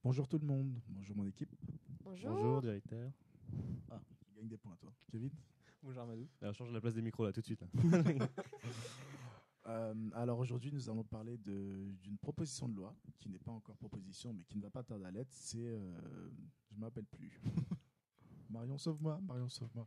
Bonjour tout le monde, bonjour mon équipe. Bonjour. Bonjour, directeur. Ah, tu gagnes des points toi. Kevin. Bonjour, Amadou. Alors, change la place des micros là tout de suite. Là. Alors aujourd'hui, nous allons parler d'une proposition de loi qui n'est pas encore proposition, mais qui ne va pas tarder à l'être. Je ne m'appelle plus. Marion, sauve-moi, Marion, sauve-moi.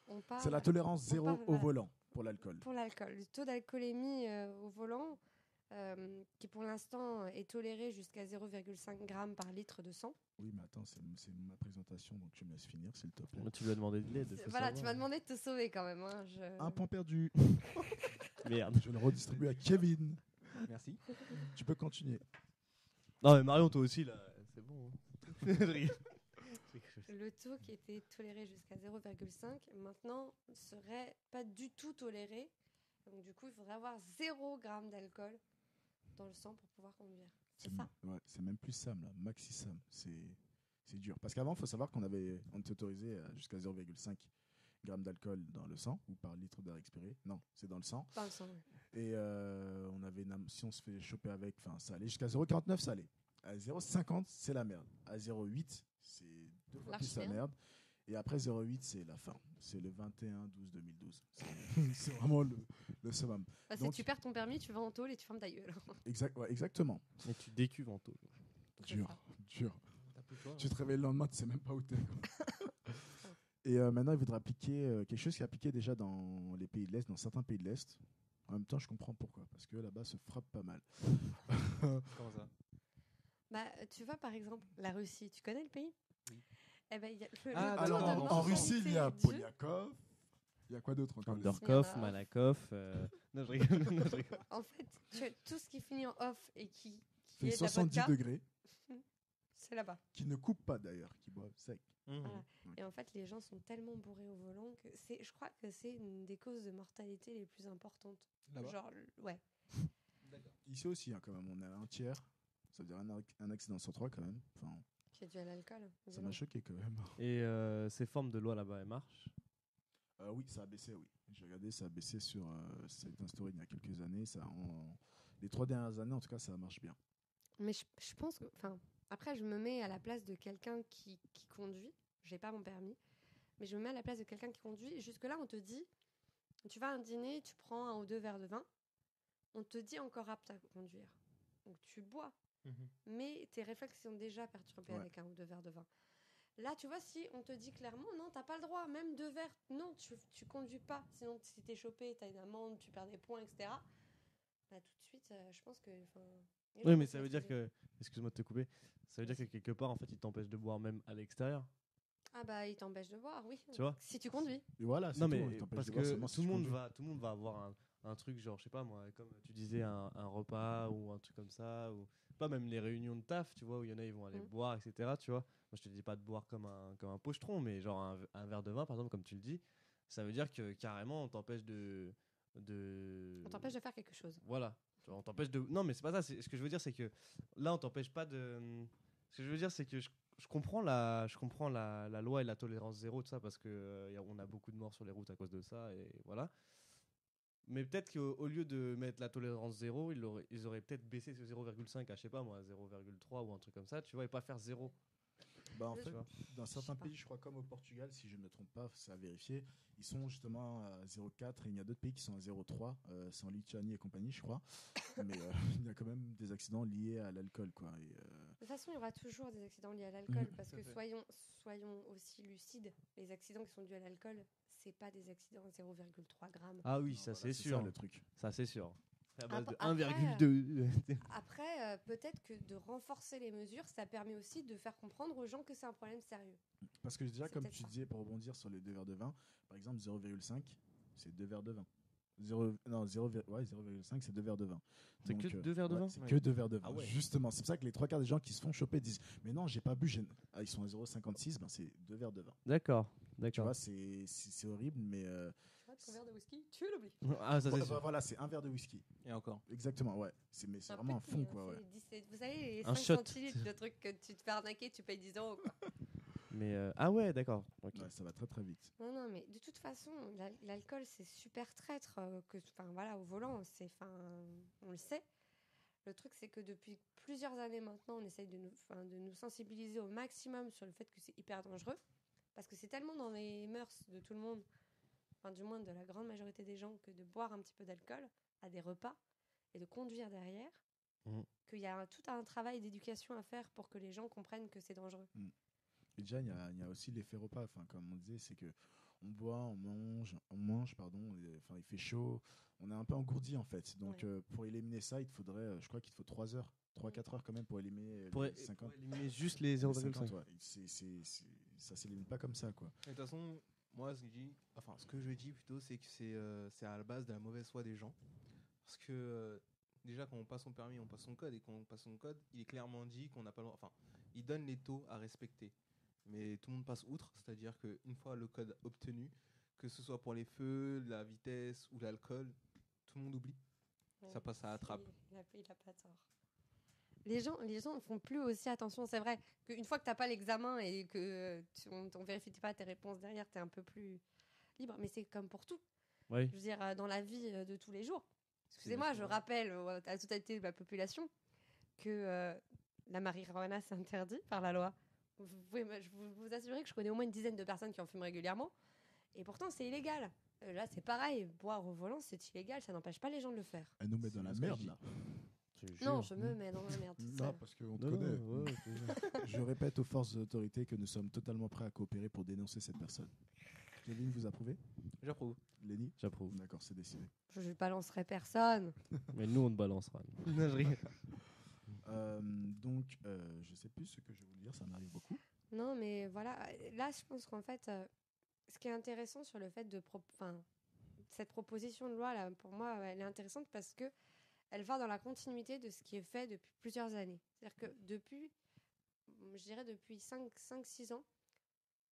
On parle C'est la tolérance zéro parle, au voilà. volant pour l'alcool. pour l'alcool. Le taux d'alcoolémie au volant, qui pour l'instant est toléré jusqu'à 0,5 g par litre de sang. Oui, mais attends, c'est ma présentation, donc tu me laisses finir, s'il te plaît. Tu lui as demandé de l'aide. Voilà, tu m'as demandé de te sauver quand même. Hein. Un point perdu. Merde. Je le redistribue à Kevin. Merci. Tu peux continuer. Non, mais Marion, toi aussi là. C'est bon. Hein. Le taux qui était toléré jusqu'à 0,5 maintenant serait pas du tout toléré. Donc du coup, il faudrait avoir 0 g d'alcool dans le sang pour pouvoir conduire. C'est ça. Ouais, c'est même plus Sam là, Maxi Sam. C'est dur. Parce qu'avant, il faut savoir qu'on était autorisé jusqu'à 0,5 g d'alcool dans le sang ou par litre d'air expiré. Non, c'est dans le sang. Dans le sang, oui. Et on avait si on se fait choper avec, ça allait jusqu'à 0,49, ça allait. À 0,50, c'est la merde. À 0,8, c'est deux fois plus la merde. Et après 0,8, c'est la fin. C'est le 21-12-2012. C'est vraiment le summum. Bah, Donc, si tu perds ton permis, tu vas en tôle et tu fermes ta gueule. Exactement. Et tu décuves en taux. Dur. Toi, Tu te réveilles le lendemain, tu sais même pas où t'es. Et maintenant, il voudrait appliquer quelque chose qui est appliqué déjà dans les pays de l'Est, dans certains pays de l'Est. En même temps, je comprends pourquoi. Parce que là-bas, se frappe pas mal. Comment ça? Bah, tu vois, par exemple, la Russie. Tu connais le pays? Oui. Eh ben, y a Alors, en Russie, il y a Polyakov. Il y a quoi d'autre encore? Andorkov, Smirnov. Malakov. Non, je rigole. Non, je rigole. En fait, tout ce qui finit en off et qui Fait est de la 70 vodka, degrés. c'est là-bas. Qui ne coupe pas d'ailleurs, qui boivent sec. Voilà. Et en fait, les gens sont tellement bourrés au volant que je crois que c'est une des causes de mortalité les plus importantes. Là-bas. Genre, ouais. Ici aussi, hein, quand même, on a un tiers. Ça veut dire un accident sur 3 quand même. Enfin, Qui est dû à l'alcool. ça m'a choqué quand même. Et ces formes de loi là-bas, elles marchent? Oui, ça a baissé, oui. J'ai regardé, ça a baissé ça a été instauré il y a quelques années. Les 3 dernières années, en tout cas, ça marche bien. Mais je pense que. Enfin, après, je me mets à la place de quelqu'un qui conduit. J'ai pas mon permis. Mais je me mets à la place de quelqu'un qui conduit. Et jusque-là, on te dit tu vas à un dîner, tu prends 1 ou 2 verres de vin. On te dit encore apte à conduire. Donc tu bois. Mais tes réflexes sont déjà perturbés avec 1 ou 2 verres de vin. Là, tu vois, si on te dit clairement, non, t'as pas le droit, même 2 verres, non, tu conduis pas. Sinon, si t'es chopé, t'as une amende, tu perds des points, etc. Bah, tout de suite, je pense que. Oui, mais ça veut dire que. Excuse-moi de te couper. Ça veut dire que quelque part, en fait, ils t'empêchent de boire même à l'extérieur. Ah, bah, il t'empêche de boire, oui. Tu vois? Si tu conduis. Et voilà, c'est Non, tout, mais il t'empêche parce de boire que seulement si tout le tu monde conduis. va avoir un truc, genre, je sais pas moi, comme tu disais, un repas ou un truc comme ça. Ou pas même les réunions de taf, tu vois, où il y en a, ils vont aller boire, etc. Tu vois? Moi, je te dis pas de boire comme un pochetron, mais genre un verre de vin, par exemple, comme tu le dis, ça veut dire que carrément, on t'empêche On t'empêche de faire quelque chose. Voilà. Tu vois, on t'empêche de. Non, mais c'est pas ça. Ce que je veux dire, c'est que là, on t'empêche pas de. Ce que je veux dire, c'est que je comprends la loi et la tolérance zéro, tout ça, parce que on a beaucoup de morts sur les routes à cause de ça, et voilà. Mais peut-être qu'au lieu de mettre la tolérance zéro, ils auraient peut-être baissé ce 0,5 à, je sais pas moi, 0,3 ou un truc comme ça, tu vois, et pas faire zéro. Bah, en Je- fait, Tu vois. dans certains pays, je crois comme au Portugal, si je ne me trompe pas, c'est à vérifier, ils sont justement à 0,4 et il y a d'autres pays qui sont à 0,3, c'est en Lituanie et compagnie, je crois. Mais il y a quand même des accidents liés à l'alcool, quoi. Et, De toute façon, il y aura toujours des accidents liés à l'alcool, parce tout à que fait. soyons aussi lucides. Les accidents qui sont dus à l'alcool, c'est pas des accidents à 0,3 grammes. Ah oui, ça voilà, c'est ça, sûr. le truc. Ça c'est sûr. À base de Après, 1,2. Après, peut-être que de renforcer les mesures, ça permet aussi de faire comprendre aux gens que c'est un problème sérieux. Parce que déjà, C'est comme peut-être tu ça. disais, pour rebondir sur les 2 verres de vin, par exemple, 0,5, c'est 2 verres de vin. 0,5, c'est 2 verres de vin. C'est Donc, que 2 verres de vin? C'est que 2 verres de vin. Ah ouais. Justement, c'est pour ça que les 3 quarts des gens qui se font choper disent mais non, j'ai pas bu. Ils sont à 0,56, ben c'est 2 verres de vin. D'accord, Tu d'accord. vois, c'est horrible, mais. Tu vois, ton verre de whisky, tu l'oublies. Ah, ça c'est sûr. Voilà, c'est un verre de whisky. Et encore. Exactement, ouais. Mais c'est vraiment un petit, fond, hein, quoi. Ouais. Vous savez, les Un 5 shot. centilitres de trucs que tu te fais arnaquer, tu payes 10 €. Quoi. Mais ah ouais, d'accord. Ok. Ouais, ça va très très vite. Non, mais de toute façon, l'alcool, c'est super traître. Voilà, au volant, on le sait. Le truc, c'est que depuis plusieurs années maintenant, on essaye de nous sensibiliser au maximum sur le fait que c'est hyper dangereux. Parce que c'est tellement dans les mœurs de tout le monde, enfin du moins de la grande majorité des gens, que de boire un petit peu d'alcool à des repas et de conduire derrière, qu'il y a tout un travail d'éducation à faire pour que les gens comprennent que c'est dangereux. Et déjà, il y a aussi l'effet repas. Enfin, comme on disait, c'est que on boit, on mange, pardon. Enfin, il fait chaud. On est un peu engourdi en fait. Donc, pour éliminer ça, il te faudrait, je crois qu'il te faut 3 heures, 3-4 heures quand même pour éliminer les 50. Pour éliminer juste les 0,5. Ouais. Ça s'élimine pas comme ça, quoi. De toute façon, moi, ce que je dis plutôt, c'est que c'est à la base de la mauvaise foi des gens. Parce que déjà, quand on passe son permis, on passe son code. Et quand on passe son code, il est clairement dit qu'on n'a pas le droit. Enfin, il donne les taux à respecter. Mais tout le monde passe outre. C'est-à-dire qu'une fois le code obtenu, que ce soit pour les feux, la vitesse ou l'alcool, tout le monde oublie. Ouais, ça passe à la trappe. Il a pas tort. Les gens ne font plus aussi attention. C'est vrai qu'une fois que tu n'as pas l'examen et que on ne vérifie pas tes réponses derrière, tu es un peu plus libre. Mais c'est comme pour tout. Oui. Je veux dire, dans la vie de tous les jours. Excusez-moi, je rappelle à la totalité de la population que la marijuana, c'est interdit par la loi. Je vous assurer que je connais au moins une dizaine de personnes qui en fument régulièrement. Et pourtant, c'est illégal. Là, c'est pareil. Boire au volant, c'est illégal. Ça n'empêche pas les gens de le faire. Elle nous met dans la merde, là. Non, je me mets dans la merde. Non, parce qu'on te connaît. Ouais, je répète aux forces d'autorité que nous sommes totalement prêts à coopérer pour dénoncer cette personne. Kevin, vous approuvez ? J'approuve. Lenny ? J'approuve. D'accord, c'est décidé. Je ne balancerai personne. Mais nous, on te balancera. Donc, je sais plus ce que je voulais dire, ça m'arrive beaucoup. Non, mais voilà. Là, je pense qu'en fait, ce qui est intéressant sur le fait de... cette proposition de loi, là, pour moi, elle est intéressante parce que elle va dans la continuité de ce qui est fait depuis plusieurs années. C'est-à-dire que depuis 5-6 ans,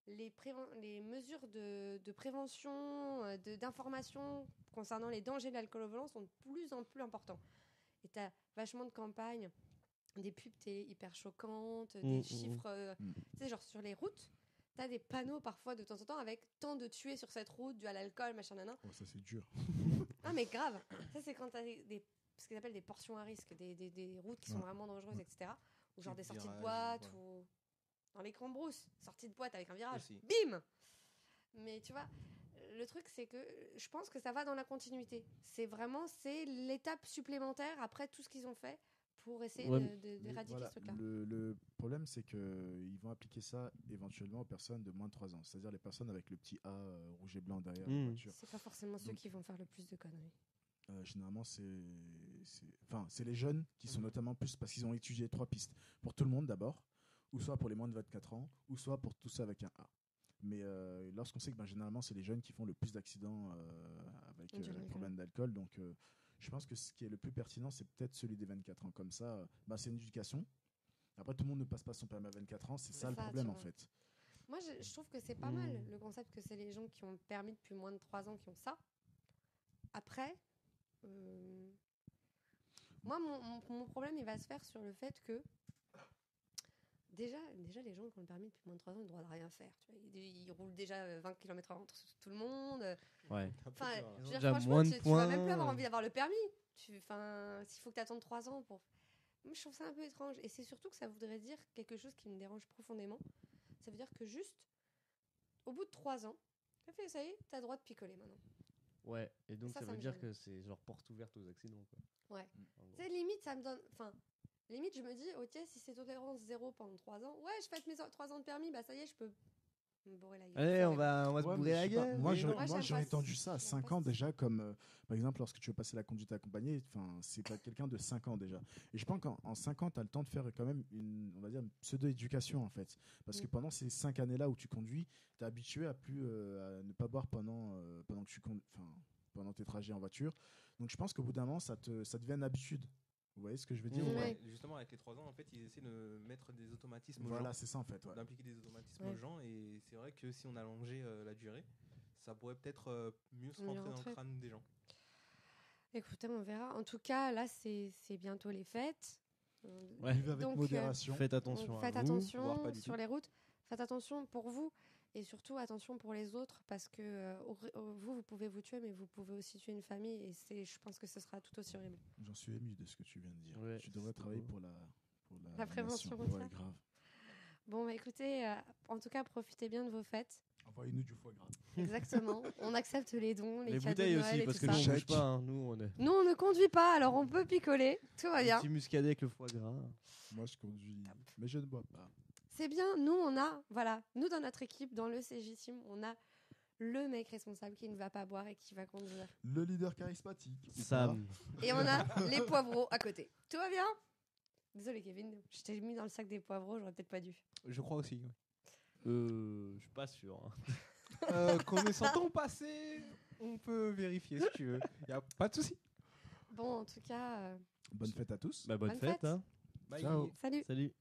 les mesures de prévention, d'information concernant les dangers de l'alcool au volant sont de plus en plus importants. Et tu as vachement de campagnes, des pubs télé hyper choquantes, des chiffres... Tu sais, genre sur les routes, tu as des panneaux parfois de temps en temps avec tant de tués sur cette route dû à l'alcool, machin, nanan. Oh, ça c'est dur. Ah mais grave. Ça c'est quand tu as ce qu'ils appellent des portions à risque, des routes qui sont vraiment dangereuses, etc. Ou genre des sorties de boîte, ou dans les grands brousses, sortie de boîte avec un virage, bim. Mais tu vois, le truc c'est que je pense que ça va dans la continuité. C'est l'étape supplémentaire après tout ce qu'ils ont fait pour essayer d'éradiquer ce truc-là. Le problème c'est qu'ils vont appliquer ça éventuellement aux personnes de moins de 3 ans, c'est-à-dire les personnes avec le petit A rouge et blanc derrière la voiture. C'est pas forcément ceux qui vont faire le plus de conneries. Généralement, c'est les jeunes qui sont notamment plus parce qu'ils ont étudié 3 pistes. Pour tout le monde d'abord, ou soit pour les moins de 24 ans, ou soit pour tout ça avec un A. Mais lorsqu'on sait que généralement, c'est les jeunes qui font le plus d'accidents avec le problème d'alcool. Donc, je pense que ce qui est le plus pertinent, c'est peut-être celui des 24 ans. Comme ça, c'est une éducation. Après, tout le monde ne passe pas son permis à 24 ans. C'est ça le problème, en fait. Moi, je trouve que c'est pas mal le concept que c'est les gens qui ont le permis depuis moins de 3 ans qui ont ça. Après... moi, mon problème, il va se faire sur le fait que déjà les gens qui ont le permis depuis moins de 3 ans, ils ont le droit de rien faire. Tu vois, ils roulent déjà 20 km/h entre tout le monde. Ouais. Enfin, franchement, tu vas même plus avoir envie d'avoir le permis. S'il faut que tu attendes 3 ans pour... Moi, je trouve ça un peu étrange. Et c'est surtout que ça voudrait dire quelque chose qui me dérange profondément. Ça veut dire que juste, au bout de 3 ans, ça y est, t'as le droit de picoler maintenant. Ouais, et donc ça veut dire gêne. que c'est genre porte ouverte aux accidents, quoi. Ouais. Tu sais, limite, ça me donne... Enfin, limite, je me dis, ok, si c'est tolérance 0 pendant 3 ans, ouais, je fête mes 3 ans de permis, ça y est, je peux me bourrer la gueule. Allez, on va se bourrer la gueule. Moi, j'aurais étendu ça à 5 ans déjà, comme par exemple, lorsque tu veux passer la conduite accompagnée, c'est pas quelqu'un de 5 ans déjà. Et je pense qu'en 5 ans, tu as le temps de faire quand même une pseudo-éducation, en fait. Parce que pendant ces 5 années-là où tu conduis, tu es habitué à ne pas boire pendant que tu conduis, pendant tes trajets en voiture. Donc je pense qu'au bout d'un moment, ça devient une habitude. Vous voyez ce que je veux dire Justement, avec les 3 ans, en fait, ils essaient de mettre des automatismes aux gens. Voilà, c'est ça en fait. Ouais. D'impliquer des automatismes aux gens. Et c'est vrai que si on allongeait la durée, ça pourrait peut-être mieux se rentrer dans le crâne des gens. Écoutez, on verra. En tout cas, là, c'est bientôt les fêtes. Vivez avec modération. Faites attention faites attention sur les routes. Faites attention pour vous. Et surtout, attention pour les autres, parce que vous pouvez vous tuer, mais vous pouvez aussi tuer une famille. Et je pense que ce sera tout aussi horrible. J'en suis ému de ce que tu viens de dire. Ouais, Tu devrais c'est travailler beau. pour La prévention nation. routière. Ouais, grave. Bon, bah, écoutez, en tout cas, profitez bien de vos fêtes. Envoyez-nous du foie gras. Exactement. On accepte les dons, les Les cadeaux bouteilles de Noël aussi, et parce tout que ça. nous, on Chèque. bouge pas. Hein. Nous, on est. Nous, on ne conduit pas, alors on peut picoler. Tout va bien. Petit muscadet avec le foie gras. Moi, je conduis, mais je ne bois pas. C'est bien. Nous, nous, dans notre équipe, dans le CJ Team, on a le mec responsable qui ne va pas boire et qui va conduire. Le leader charismatique. ou Sam. Et on a les poivreaux à côté. Tout va bien? Désolé, Kevin. Je t'ai mis dans le sac des poivreaux, j'aurais peut-être pas dû. Je crois aussi. Ouais. Je suis pas sûr. Connaissant ton passé, on peut vérifier si tu veux. Y a pas de souci. Bon, en tout cas, pas. Bonne fête à tous. Bah, bonne Bonne fête. fête. Hein. Bye. Ciao. salut. Salut.